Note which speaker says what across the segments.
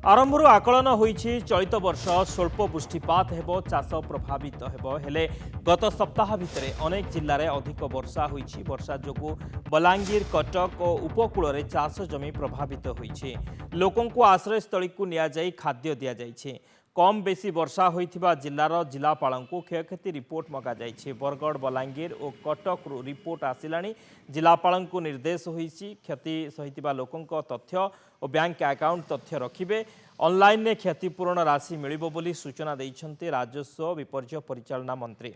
Speaker 1: आरंभर आकलन होईछि चलित वर्ष स्वल्प वृष्टिपात हेबो चाष प्रभावित हेबो हेले गत सप्ताह भितरे अनेक जिल्ला रे अधिक वर्षा होईछि। वर्षा जोगु बलांगीर कटक और उपकूल रे चाष जमी प्रभावित होईछि। लोकों को आश्रय स्थली को निया जाई खाद्य दिया जाइछि। कम बेसी वर्षा होइथिबा जिल्लार जिलापालंकु क्षयक्षति रिपोर्ट मगा जाइछि। बरगढ़ बलांगीर और कटक रिपोर्ट आसिलानी जिलापालंकु निर्देश होईछि। क्षति सहितिबा लोकों तथ्य और बैंक अकाउंट तथ्य रखिबे। ऑनलाइन ने क्षतिपूरण राशि मिलिबो बोली सूचना दैछन्ते राजस्व विपर्य परिचालना मंत्री।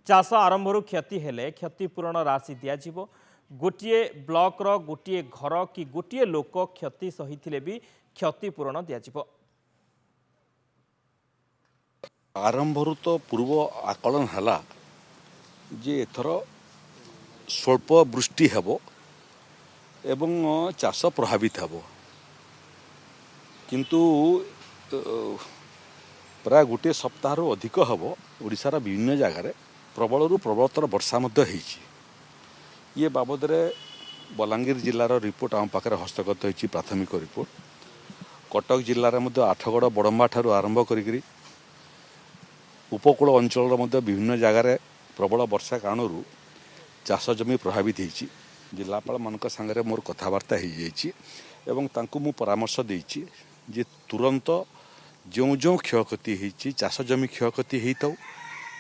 Speaker 1: चाष आरंभरू क्षति हेले क्षतिपूरण राशि दिया जिवो। गोटिए ब्लॉक रो गोटिए घर कि गोटिए लोक क्षति सहिथिले भी क्षतिपूरण दिया जिवो।
Speaker 2: आरंभरू तो पूर्व आकलन है जे एथर स्वल्प वृष्टि हेबो एवं चाष प्रभावित हेबो किंतु प्राय गोटे सप्ताह अधिक हेबो ओडिशार विभिन्न जगार प्रबल प्रबलतर वर्षा मध्य होईछि। ये बाबद रे बलांगीर जिलार रिपोर्ट आम पाखे हस्तगत होईछि। प्राथमिक रिपोर्ट कटक जिलार मध्य आठगड़ बड़म्बा ठारू आरंभ करी उपकूल अंचल विभिन्न जगार प्रबल वर्षा कारण चाष जमी प्रभावित होईछि। जिलापाल मानक संगे मोर कथबार्ता हो जाइछि एवं तांकु मु परामर्श देइछि जे तुरंत जो जो क्षयक्षति होईछि चाष जमी क्षयक्षति होइथाउ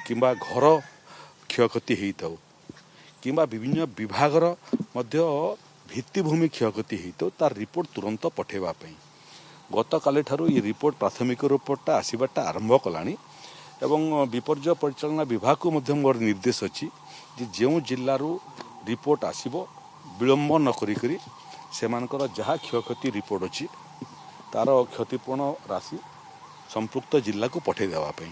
Speaker 2: किंबा घर क्षयक्षति होइथाउ किंबा विभिन्न विभागर मध्य भित्तिभूमि क्षयक्षति होइथाउ तार रिपोर्ट तुरंत पठेबा पई गत काली ठारू ये रिपोर्ट प्राथमिक रिपोर्टटा आसीबाटा आरंभ कलानी एवं विपर्य परिचालना विभाग को मध्य मोर निर्देश अच्छी जो जिल्लारू रिपोर्ट आसीबो विलंब न करी सेमानकर जहाँ क्षयक्षति रिपोर्ट अच्छी तार क्षतिपूर्ण राशि संपृक्त जिला को पठे देवा पई।